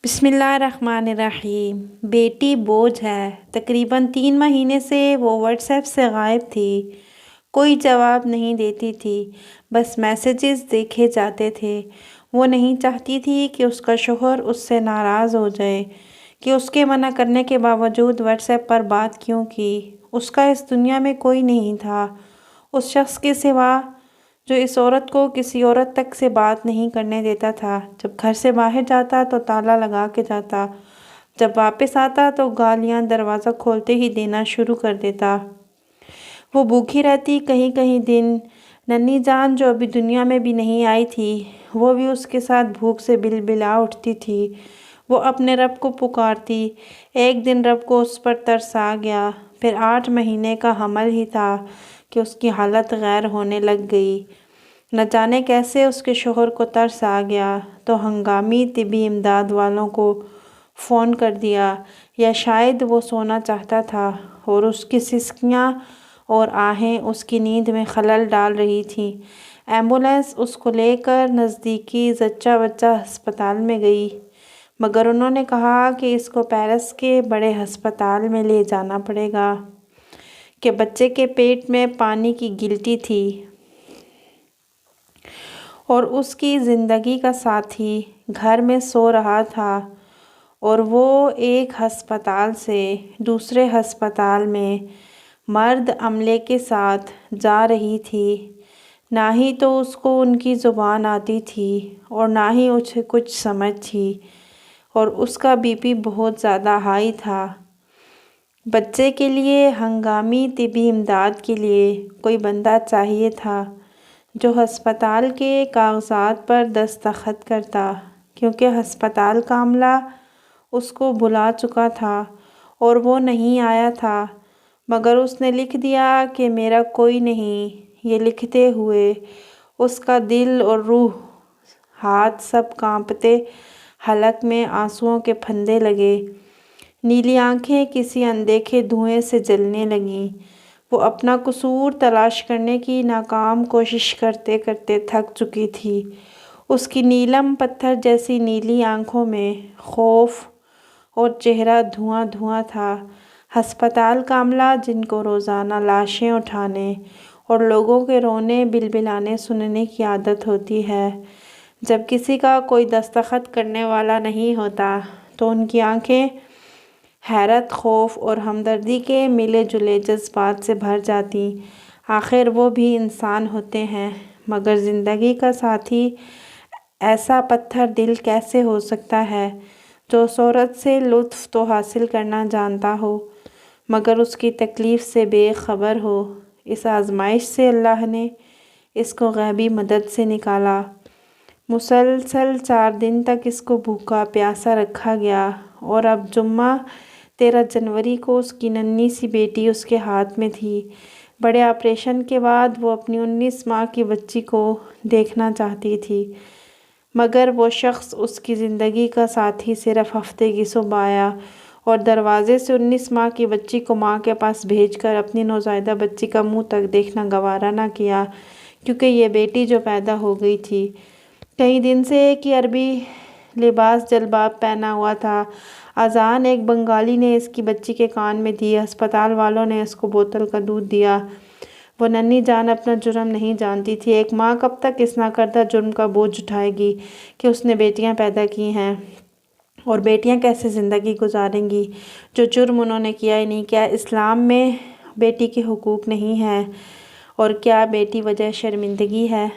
بسم اللہ الرحمن الرحیم۔ بیٹی بوجھ ہے۔ تقریباً 3 مہینے سے وہ واٹس ایپ سے غائب تھی۔ کوئی جواب نہیں دیتی تھی، بس میسیجز دیکھے جاتے تھے۔ وہ نہیں چاہتی تھی کہ اس کا شوہر اس سے ناراض ہو جائے کہ اس کے منع کرنے کے باوجود واٹس ایپ پر بات کیوں کی۔ اس کا اس دنیا میں کوئی نہیں تھا، اس شخص کے سوا جو اس عورت کو کسی عورت تک سے بات نہیں کرنے دیتا تھا۔ جب گھر سے باہر جاتا تو تالا لگا کے جاتا، جب واپس آتا تو گالیاں دروازہ کھولتے ہی دینا شروع کر دیتا۔ وہ بھوکی رہتی کہیں کہیں دن۔ ننھی جان جو ابھی دنیا میں بھی نہیں آئی تھی، وہ بھی اس کے ساتھ بھوک سے بلبلا اٹھتی تھی۔ وہ اپنے رب کو پکارتی۔ ایک دن رب کو اس پر ترس آ گیا۔ پھر 8 مہینے کا حمل ہی تھا کہ اس کی حالت غیر ہونے لگ گئی۔ نہ جانے کیسے اس کے شوہر کو ترس آ گیا تو ہنگامی طبی امداد والوں کو فون کر دیا، یا شاید وہ سونا چاہتا تھا اور اس کی سسکیاں اور آہیں اس کی نیند میں خلل ڈال رہی تھیں۔ ایمبولینس اس کو لے کر نزدیکی زچہ بچہ ہسپتال میں گئی، مگر انہوں نے کہا کہ اس کو پیرس کے بڑے ہسپتال میں لے جانا پڑے گا کہ بچے کے پیٹ میں پانی کی گلٹی تھی اور اس کی زندگی کا ساتھی گھر میں سو رہا تھا، اور وہ ایک ہسپتال سے دوسرے ہسپتال میں مرد عملے کے ساتھ جا رہی تھی۔ نہ ہی تو اس کو ان کی زبان آتی تھی اور نہ ہی اسے کچھ سمجھ تھی، اور اس کا بی پی بہت زیادہ ہائی تھا۔ بچے کے لیے ہنگامی طبی امداد کے لیے کوئی بندہ چاہیے تھا جو ہسپتال کے کاغذات پر دستخط کرتا، کیونکہ ہسپتال کا عملہ اس کو بلا چکا تھا اور وہ نہیں آیا تھا، مگر اس نے لکھ دیا کہ میرا کوئی نہیں۔ یہ لکھتے ہوئے اس کا دل اور روح، ہاتھ سب کانپتے، حلق میں آنسوؤں کے پھندے لگے، نیلی آنکھیں کسی اندیکھے دھوئیں سے جلنے لگیں۔ وہ اپنا قصور تلاش کرنے کی ناکام کوشش کرتے کرتے تھک چکی تھی۔ اس کی نیلم پتھر جیسی نیلی آنکھوں میں خوف اور چہرہ دھواں دھواں تھا۔ ہسپتال کا عملہ جن کو روزانہ لاشیں اٹھانے اور لوگوں کے رونے بلبلانے سننے کی عادت ہوتی ہے، جب کسی کا کوئی دستخط کرنے والا نہیں ہوتا تو ان کی آنکھیں حیرت، خوف اور ہمدردی کے ملے جلے جذبات سے بھر جاتیں۔ آخر وہ بھی انسان ہوتے ہیں، مگر زندگی کا ساتھی ایسا پتھر دل کیسے ہو سکتا ہے جو اس عورت سے لطف تو حاصل کرنا جانتا ہو مگر اس کی تکلیف سے بے خبر ہو۔ اس آزمائش سے اللہ نے اس کو غیبی مدد سے نکالا۔ مسلسل 4 دن تک اس کو بھوکا پیاسا رکھا گیا، اور اب جمعہ 13 جنوری کو اس کی ننھی سی بیٹی اس کے ہاتھ میں تھی۔ بڑے آپریشن کے بعد وہ اپنی 19 ماہ کی بچی کو دیکھنا چاہتی تھی، مگر وہ شخص، اس کی زندگی کا ساتھی، صرف ہفتے کی صبح آیا اور دروازے سے 19 ماہ کی بچی کو ماں کے پاس بھیج کر اپنی نوزائیدہ بچی کا منہ تک دیکھنا گوارا نہ کیا، کیونکہ یہ بیٹی جو پیدا ہو گئی تھی کئی دن سے ایک ہی عربی لباس جلباب پہنا ہوا تھا۔ اذان ایک بنگالی نے اس کی بچی کے کان میں دی۔ ہسپتال والوں نے اس کو بوتل کا دودھ دیا۔ وہ ننھی جان اپنا جرم نہیں جانتی تھی۔ ایک ماں کب تک اس ناکردہ جرم کا بوجھ اٹھائے گی کہ اس نے بیٹیاں پیدا کی ہیں، اور بیٹیاں کیسے زندگی گزاریں گی جو جرم انہوں نے کیا ہی نہیں۔ کیا اسلام میں بیٹی کے حقوق نہیں ہیں، اور کیا بیٹی وجہ شرمندگی ہے؟